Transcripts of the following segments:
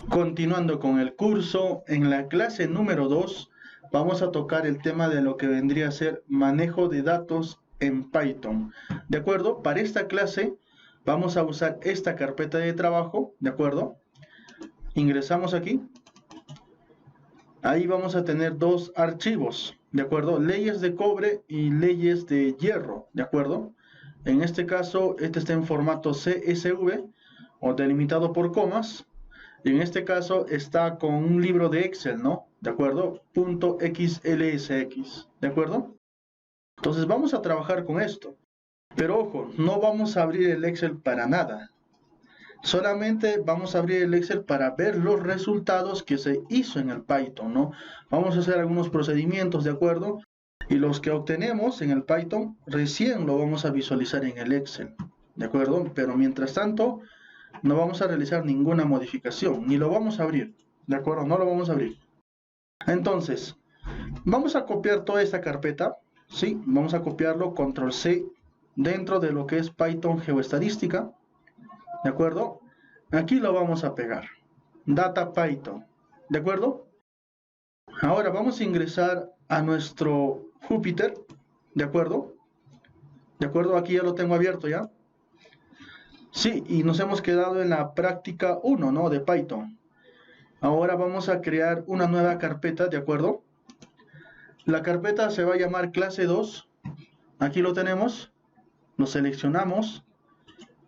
Continuando con el curso, en la clase número 2 vamos a tocar el tema de lo que vendría a ser manejo de datos en Python. ¿De acuerdo? Para esta clase vamos a usar esta carpeta de trabajo, ¿de acuerdo? Ingresamos aquí. Ahí vamos a tener dos archivos, ¿de acuerdo? Leyes de cobre y leyes de hierro, ¿de acuerdo? En este caso, este está en formato CSV o delimitado por comas. Y en este caso está con un libro de Excel, ¿no? ¿De acuerdo? .xlsx, ¿de acuerdo? Entonces vamos a trabajar con esto. Pero ojo, no vamos a abrir el Excel para nada. Solamente vamos a abrir el Excel para ver los resultados que se hizo en el Python, ¿no? Vamos a hacer algunos procedimientos, ¿de acuerdo? Y los que obtenemos en el Python recién lo vamos a visualizar en el Excel, ¿de acuerdo? Pero mientras tanto, no vamos a realizar ninguna modificación, ni lo vamos a abrir, ¿de acuerdo? No lo vamos a abrir. Entonces, vamos a copiar toda esta carpeta, ¿sí? Vamos a copiarlo, control C, dentro de lo que es Python Geoestadística, ¿de acuerdo? Aquí lo vamos a pegar, Data Python, ¿de acuerdo? Ahora vamos a ingresar a nuestro Jupyter, ¿de acuerdo? ¿De acuerdo? Aquí ya lo tengo abierto ya. Sí, y nos hemos quedado en la práctica 1, ¿no? De Python. Ahora vamos a crear una nueva carpeta, ¿de acuerdo? La carpeta se va a llamar clase 2. Aquí lo tenemos. Lo seleccionamos.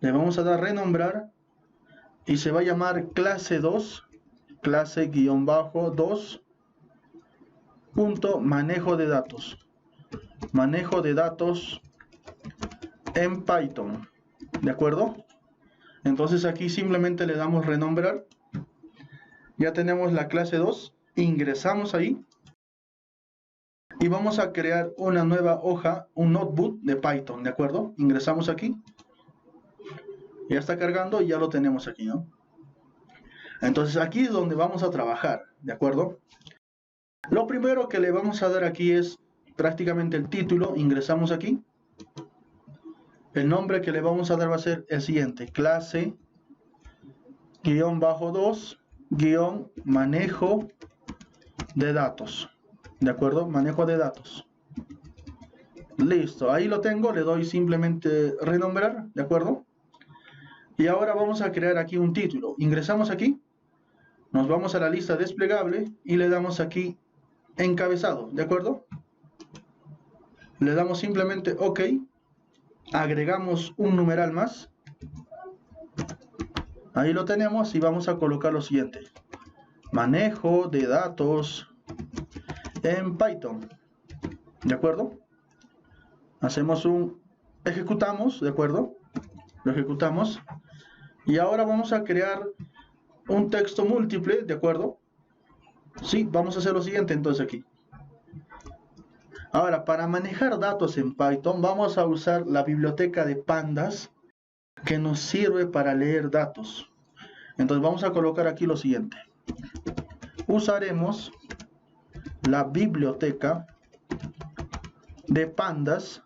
Le vamos a dar renombrar. Y se va a llamar clase 2. Clase-2. Punto manejo de datos. Manejo de datos en Python. ¿De acuerdo? Entonces aquí simplemente le damos renombrar. Ya tenemos la clase 2. Ingresamos ahí. Y vamos a crear una nueva hoja, un notebook de Python, ¿de acuerdo? Ingresamos aquí. Ya está cargando y ya lo tenemos aquí, ¿no? Entonces aquí es donde vamos a trabajar, ¿de acuerdo? Lo primero que le vamos a dar aquí es prácticamente el título. Ingresamos aquí. El nombre que le vamos a dar va a ser el siguiente. Clase _2 manejo de datos. ¿De acuerdo? Manejo de datos. Listo, ahí lo tengo, le doy simplemente renombrar, ¿de acuerdo? Y ahora vamos a crear aquí un título. Ingresamos aquí, nos vamos a la lista desplegable y le damos aquí encabezado, ¿de acuerdo? Le damos simplemente OK, agregamos un numeral más. Ahí lo tenemos y vamos a colocar lo siguiente. Manejo de datos en Python, ¿de acuerdo? Hacemos un ejecutamos, ¿de acuerdo? Lo ejecutamos. Y ahora vamos a crear un texto múltiple, ¿de acuerdo? Sí, vamos a hacer lo siguiente entonces aquí. Ahora, para manejar datos en Python, vamos a usar la biblioteca de pandas que nos sirve para leer datos. Entonces vamos a colocar aquí lo siguiente. Usaremos la biblioteca de pandas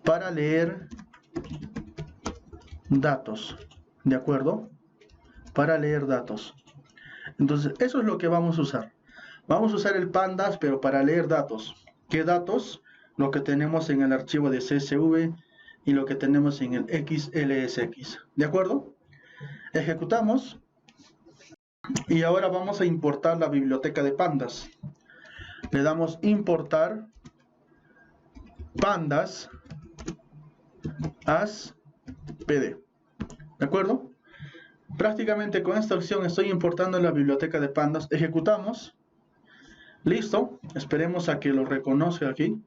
para leer datos, ¿de acuerdo? Para leer datos. Entonces eso es lo que vamos a usar. Vamos a usar el pandas, pero para leer datos. ¿Qué datos? Lo que tenemos en el archivo de CSV y lo que tenemos en el XLSX, ¿de acuerdo? Ejecutamos. Y ahora vamos a importar la biblioteca de pandas. Le damos importar pandas as pd, ¿de acuerdo? Prácticamente con esta opción estoy importando la biblioteca de pandas. Ejecutamos. Listo. Esperemos a que lo reconozca aquí.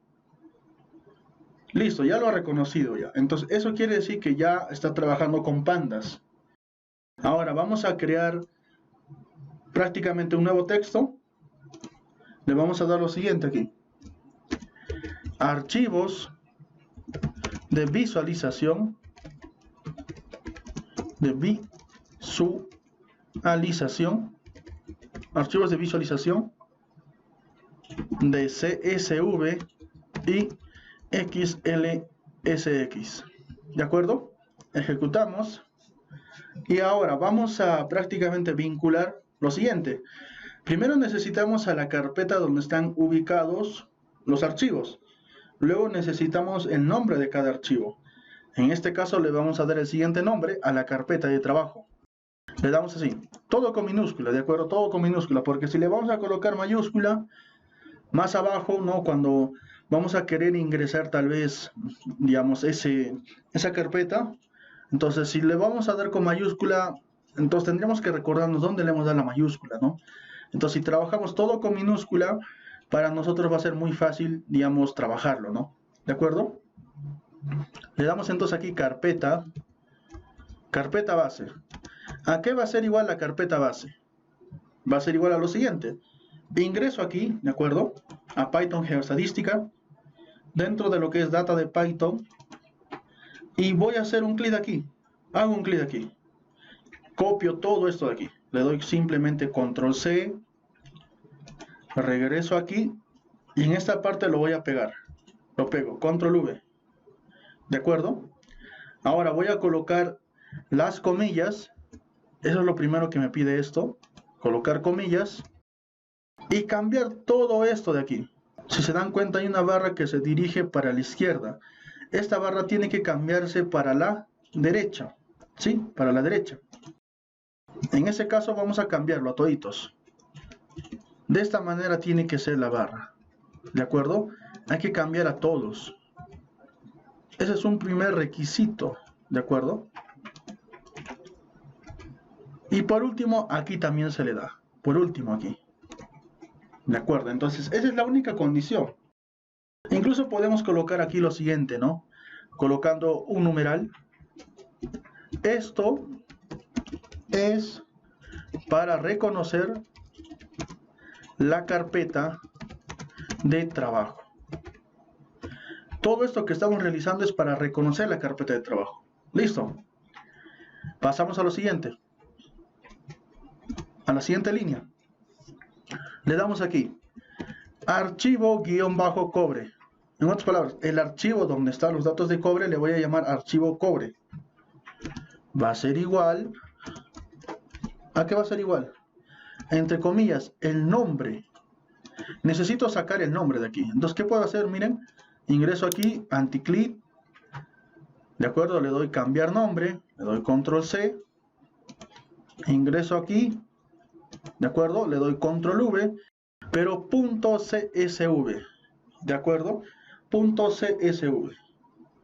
Listo, ya lo ha reconocido ya. Entonces eso quiere decir que ya está trabajando con pandas. Ahora vamos a crear prácticamente un nuevo texto. Le vamos a dar lo siguiente aquí. Archivos de visualización. Archivos de visualización de CSV y XLSX, ¿de acuerdo? Ejecutamos. Y ahora vamos a prácticamente vincular lo siguiente. Primero necesitamos a la carpeta donde están ubicados los archivos. Luego necesitamos el nombre de cada archivo. En este caso le vamos a dar el siguiente nombre a la carpeta de trabajo. Le damos así, todo con minúscula, ¿de acuerdo? Todo con minúscula, porque si le vamos a colocar mayúscula, más abajo, ¿no? Cuando vamos a querer ingresar tal vez, digamos, esa carpeta, entonces si le vamos a dar con mayúscula, entonces tendríamos que recordarnos dónde le hemos dado la mayúscula, ¿no? Entonces si trabajamos todo con minúscula, para nosotros va a ser muy fácil, digamos, trabajarlo, ¿no? ¿De acuerdo? Le damos entonces aquí carpeta base. ¿A qué va a ser igual la carpeta base? Va a ser igual a lo siguiente. Ingreso aquí, ¿de acuerdo? A Python Geoestadística, dentro de lo que es data de Python, y voy a hacer un clic aquí. Hago un clic aquí. Copio todo esto de aquí. Le doy simplemente Control C. Regreso aquí. Y en esta parte lo voy a pegar. Lo pego. Control V. ¿De acuerdo? Ahora voy a colocar las comillas. Eso es lo primero que me pide esto. Colocar comillas. Y cambiar todo esto de aquí. Si se dan cuenta, hay una barra que se dirige para la izquierda. Esta barra tiene que cambiarse para la derecha. ¿Sí? Para la derecha. En ese caso vamos a cambiarlo a toditos. De esta manera tiene que ser la barra. ¿De acuerdo? Hay que cambiar a todos. Ese es un primer requisito. ¿De acuerdo? Y por último, aquí también se le da. Por último aquí. ¿De acuerdo? Entonces, esa es la única condición. Incluso podemos colocar aquí lo siguiente, ¿no? Colocando un numeral. Esto es para reconocer la carpeta de trabajo. Todo esto que estamos realizando es para reconocer la carpeta de trabajo. ¿Listo? Pasamos a lo siguiente. A la siguiente línea. Le damos aquí. Archivo-cobre. En otras palabras, el archivo donde están los datos de cobre le voy a llamar archivo cobre. Va a ser igual. ¿A qué va a ser igual? Entre comillas, el nombre. Necesito sacar el nombre de aquí. Entonces, ¿qué puedo hacer? Miren, ingreso aquí, anticlick. De acuerdo, le doy cambiar nombre. Le doy control C. Ingreso aquí. De acuerdo, le doy control V. Pero .csv. ¿De acuerdo? .csv.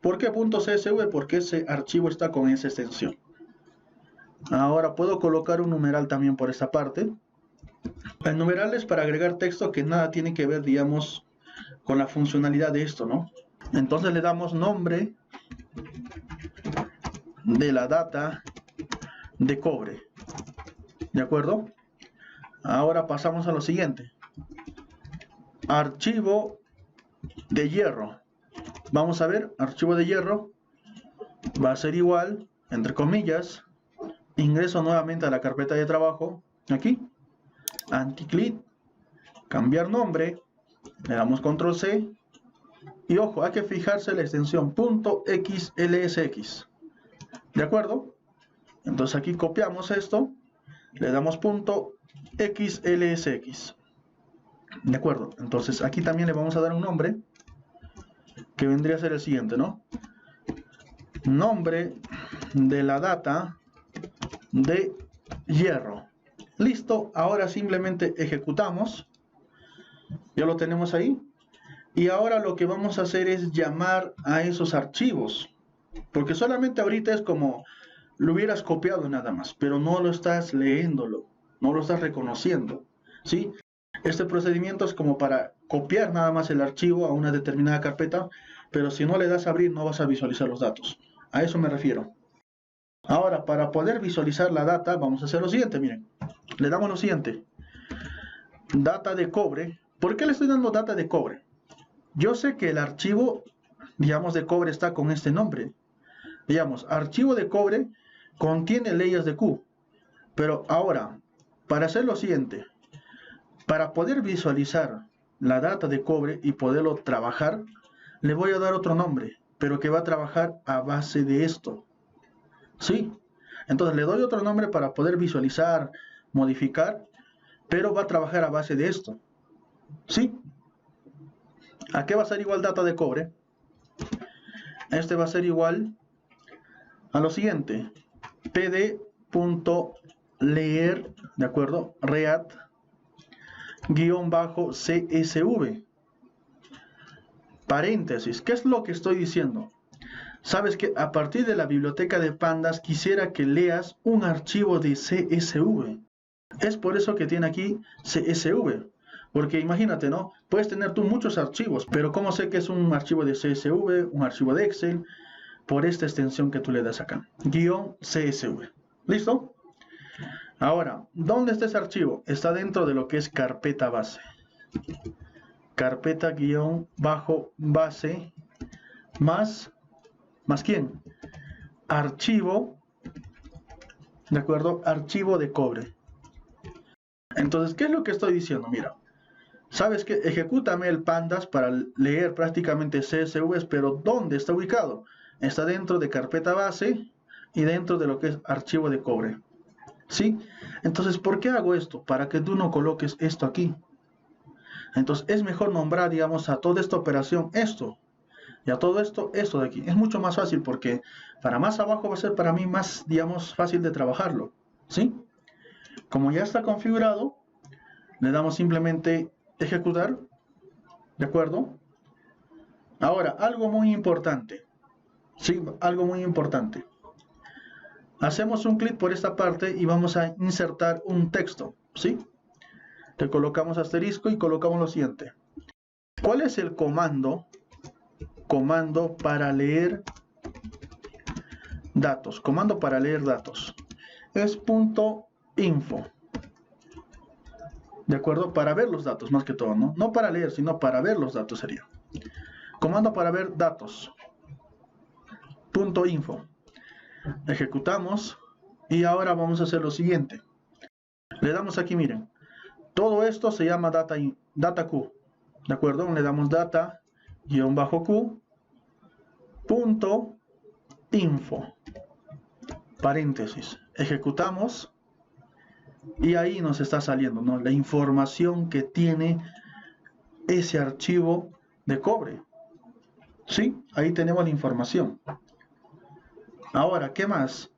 ¿Por qué .csv? Porque ese archivo está con esa extensión. Ahora puedo colocar un numeral también por esta parte. El numeral es para agregar texto que nada tiene que ver, digamos, con la funcionalidad de esto, ¿no? Entonces le damos nombre de la data de cobre. ¿De acuerdo? Ahora pasamos a lo siguiente. Archivo de hierro. Vamos a ver, archivo de hierro va a ser igual, entre comillas, ingreso nuevamente a la carpeta de trabajo, aquí, anticlick, cambiar nombre, le damos control C, y ojo, hay que fijarse la extensión .xlsx, ¿de acuerdo? Entonces aquí copiamos esto, le damos .xlsx, ¿de acuerdo? Entonces aquí también le vamos a dar un nombre, que vendría a ser el siguiente, ¿no? Nombre de la data de hierro. Listo, ahora simplemente ejecutamos. Ya lo tenemos ahí. Y ahora lo que vamos a hacer es llamar a esos archivos. Porque solamente ahorita es como lo hubieras copiado nada más, pero no lo estás leyéndolo, no lo estás reconociendo, ¿sí? Este procedimiento es como para copiar nada más el archivo a una determinada carpeta, pero si no le das a abrir no vas a visualizar los datos. A eso me refiero. Ahora, para poder visualizar la data, vamos a hacer lo siguiente, miren. Le damos lo siguiente. Data de cobre. ¿Por qué le estoy dando data de cobre? Yo sé que el archivo, digamos, de cobre está con este nombre. Digamos, archivo de cobre contiene leyes de Q. Pero ahora, para hacer lo siguiente, para poder visualizar la data de cobre y poderlo trabajar, le voy a dar otro nombre, pero que va a trabajar a base de esto. ¿Sí? Entonces le doy otro nombre para poder visualizar, modificar, pero va a trabajar a base de esto. ¿Sí? ¿A qué va a ser igual data de cobre? Este va a ser igual a lo siguiente. pd.leer, ¿de acuerdo? Read -csv. Paréntesis. ¿Qué es lo que estoy diciendo? Sabes que a partir de la biblioteca de pandas quisiera que leas un archivo de CSV. Es por eso que tiene aquí CSV. Porque imagínate, ¿no? Puedes tener tú muchos archivos, pero ¿cómo sé que es un archivo de CSV, un archivo de Excel? Por esta extensión que tú le das acá, -csv. ¿Listo? Ahora, ¿dónde está ese archivo? Está dentro de lo que es carpeta base. Carpeta -base más ¿quién? Archivo, ¿de acuerdo? Archivo de cobre. Entonces, ¿qué es lo que estoy diciendo? Mira, sabes que ejecútame el pandas para leer prácticamente CSVs, pero ¿dónde está ubicado? Está dentro de carpeta base y dentro de lo que es archivo de cobre. ¿Sí? Entonces, ¿por qué hago esto? Para que tú no coloques esto aquí. Entonces, es mejor nombrar, digamos, a toda esta operación esto. Y a todo esto, esto de aquí. Es mucho más fácil porque para más abajo va a ser para mí más, digamos, fácil de trabajarlo. ¿Sí? Como ya está configurado, le damos simplemente ejecutar. ¿De acuerdo? Ahora, algo muy importante. Sí, algo muy importante. Hacemos un clic por esta parte y vamos a insertar un texto. ¿Sí? Le colocamos asterisco y colocamos lo siguiente. ¿Cuál es el comando para leer datos? Comando para leer datos. Es .info. ¿De acuerdo? Para ver los datos, más que todo, ¿no? No para leer, sino para ver los datos sería. Comando para ver datos. .info. Ejecutamos. Y ahora vamos a hacer lo siguiente. Le damos aquí, miren. Todo esto se llama data Q. ¿De acuerdo? Le damos data-Q. .info. Paréntesis. Ejecutamos. Y ahí nos está saliendo, ¿no? La información que tiene ese archivo de cobre. ¿Sí? Ahí tenemos la información. Ahora, ¿qué más?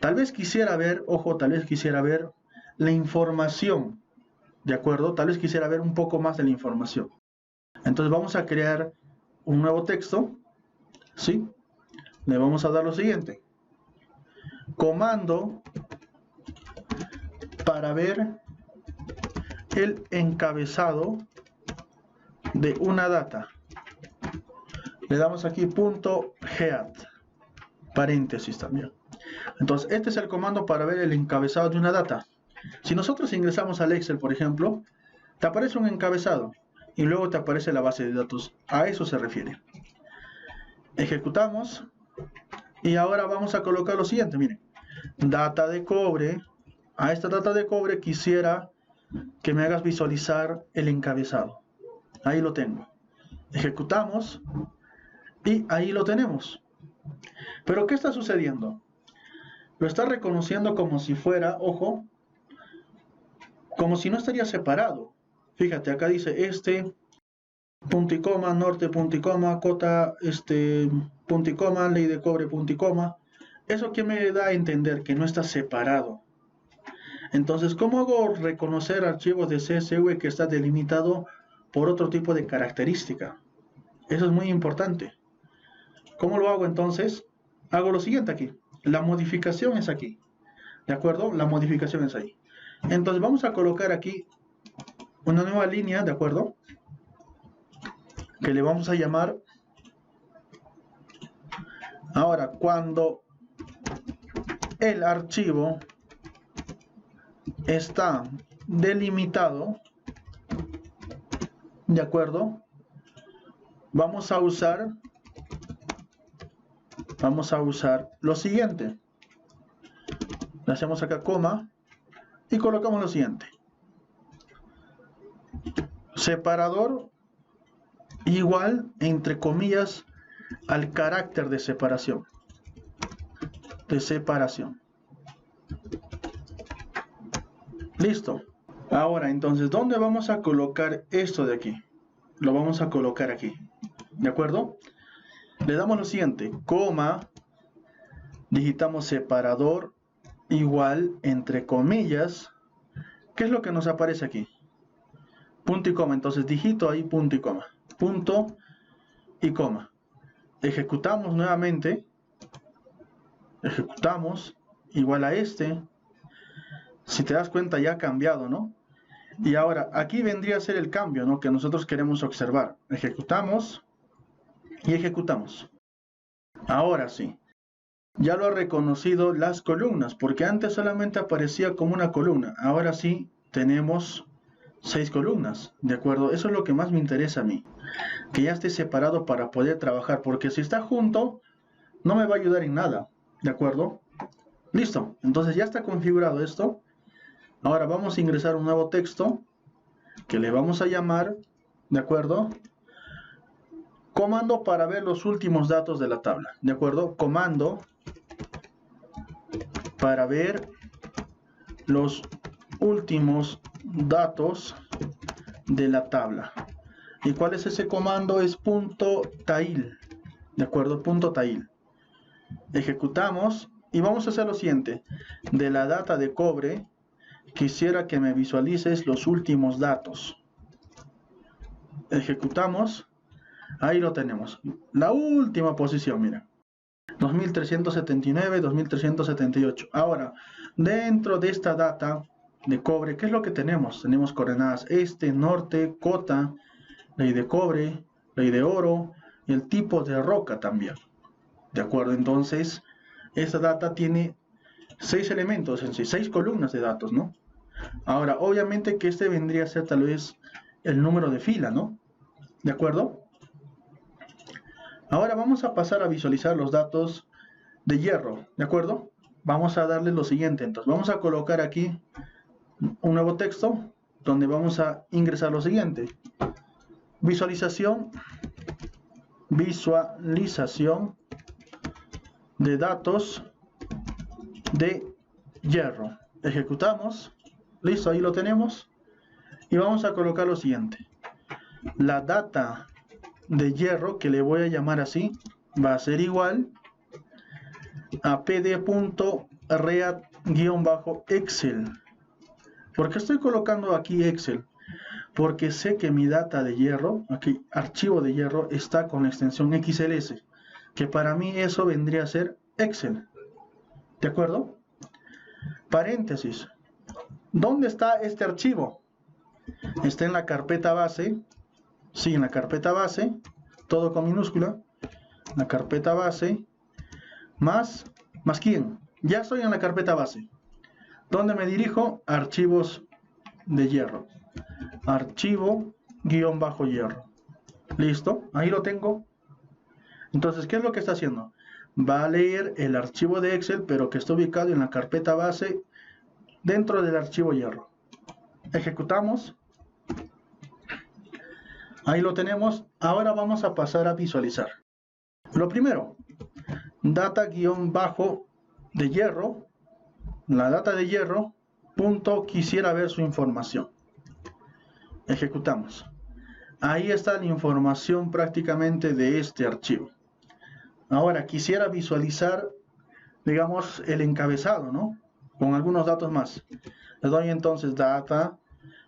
Tal vez quisiera ver, ojo, tal vez quisiera ver la información. ¿De acuerdo? Tal vez quisiera ver un poco más de la información. Entonces vamos a crear un nuevo texto. ¿Sí? Le vamos a dar lo siguiente. Comando para ver el encabezado de una data. Le damos aquí .head, paréntesis también. Entonces, este es el comando para ver el encabezado de una data. Si nosotros ingresamos al Excel, por ejemplo, te aparece un encabezado y luego te aparece la base de datos. A eso se refiere. Ejecutamos y ahora vamos a colocar lo siguiente, miren. Data de cobre. A esta data de cobre quisiera que me hagas visualizar el encabezado. Ahí lo tengo. Ejecutamos y ahí lo tenemos. Pero ¿qué está sucediendo? Lo está reconociendo como si fuera, ojo, como si no estaría separado. Fíjate, acá dice punto y coma, norte, punto y coma, cota, punto y coma, ley de cobre, punto y coma. Eso que me da a entender que no está separado. Entonces, ¿cómo hago reconocer archivos de CSV que está delimitado por otro tipo de característica? Eso es muy importante. ¿Cómo lo hago entonces? Hago lo siguiente aquí. La modificación es aquí. ¿De acuerdo? La modificación es ahí. Entonces vamos a colocar aquí una nueva línea, ¿de acuerdo? Que le vamos a llamar. Ahora, cuando el archivo está delimitado, ¿de acuerdo? Vamos a usar lo siguiente. Le hacemos acá coma y colocamos lo siguiente. Separador igual, entre comillas, al carácter de separación. Listo. Ahora, entonces, ¿dónde vamos a colocar esto de aquí? Lo vamos a colocar aquí. ¿De acuerdo? Le damos lo siguiente, coma, digitamos separador igual entre comillas. ¿Qué es lo que nos aparece aquí? Punto y coma. Entonces digito ahí punto y coma. Punto y coma. Ejecutamos nuevamente. Ejecutamos igual a este. Si te das cuenta ya ha cambiado, ¿no? Y ahora aquí vendría a ser el cambio, ¿no? Que nosotros queremos observar. Ejecutamos y ejecutamos. Ahora sí. Ya lo ha reconocido las columnas, porque antes solamente aparecía como una columna. Ahora sí tenemos 6 columnas, ¿de acuerdo? Eso es lo que más me interesa a mí, que ya esté separado para poder trabajar, porque si está junto, no me va a ayudar en nada, ¿de acuerdo? Listo, entonces ya está configurado esto. Ahora vamos a ingresar un nuevo texto, que le vamos a llamar, ¿de acuerdo? Comando para ver los últimos datos de la tabla, ¿de acuerdo? Comando para ver los últimos datos de la tabla. ¿Y cuál es ese comando? Es .tail, ¿de acuerdo? .tail. Ejecutamos y vamos a hacer lo siguiente. De la data de cobre, quisiera que me visualices los últimos datos. Ejecutamos. Ahí lo tenemos. La última posición, mira. 2379, 2378. Ahora, dentro de esta data de cobre, ¿qué es lo que tenemos? Tenemos coordenadas este, norte, cota, ley de cobre, ley de oro y el tipo de roca también. ¿De acuerdo? Entonces, esta data tiene 6 elementos en sí, 6 columnas de datos, ¿no? Ahora, obviamente que este vendría a ser tal vez el número de fila, ¿no? ¿De acuerdo? Ahora vamos a pasar a visualizar los datos de hierro, ¿de acuerdo? Vamos a darle lo siguiente, entonces vamos a colocar aquí un nuevo texto donde vamos a ingresar lo siguiente. Visualización de datos de hierro. Ejecutamos, listo, ahí lo tenemos. Y vamos a colocar lo siguiente. La data de hierro, que le voy a llamar así, va a ser igual a pd.read_excel. ¿Por qué estoy colocando aquí Excel? Porque sé que mi data de hierro, aquí archivo de hierro, está con la extensión XLS, que para mí eso vendría a ser Excel. ¿De acuerdo? Paréntesis. ¿Dónde está este archivo? Está en la carpeta base. Sí, en la carpeta base, todo con minúscula. La carpeta base, más ¿quién? Ya estoy en la carpeta base. ¿Dónde me dirijo? Archivos de hierro. Archivo_hierro. Listo, ahí lo tengo. Entonces, ¿qué es lo que está haciendo? Va a leer el archivo de Excel, pero que está ubicado en la carpeta base dentro del archivo hierro. Ejecutamos. Ahí lo tenemos. Ahora vamos a pasar a visualizar. Lo primero, data_de hierro, la data de hierro, quisiera ver su información. Ejecutamos. Ahí está la información prácticamente de este archivo. Ahora quisiera visualizar, digamos, el encabezado, ¿no? Con algunos datos más. Le doy entonces data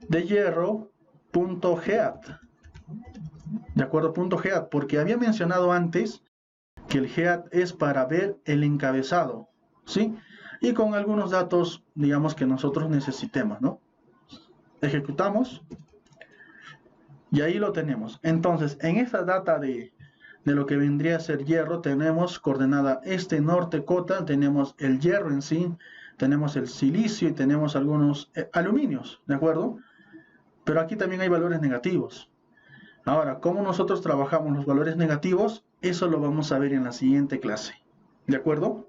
de hierro.head. De acuerdo, .head, porque había mencionado antes que el head es para ver el encabezado, ¿sí? Y con algunos datos, digamos, que nosotros necesitemos, ¿no? Ejecutamos. Y ahí lo tenemos. Entonces, en esta data de lo que vendría a ser hierro, tenemos coordenada este, norte, cota, tenemos el hierro en sí, tenemos el silicio y tenemos algunos aluminios, ¿de acuerdo? Pero aquí también hay valores negativos. Ahora, ¿cómo nosotros trabajamos los valores negativos? Eso lo vamos a ver en la siguiente clase, ¿de acuerdo?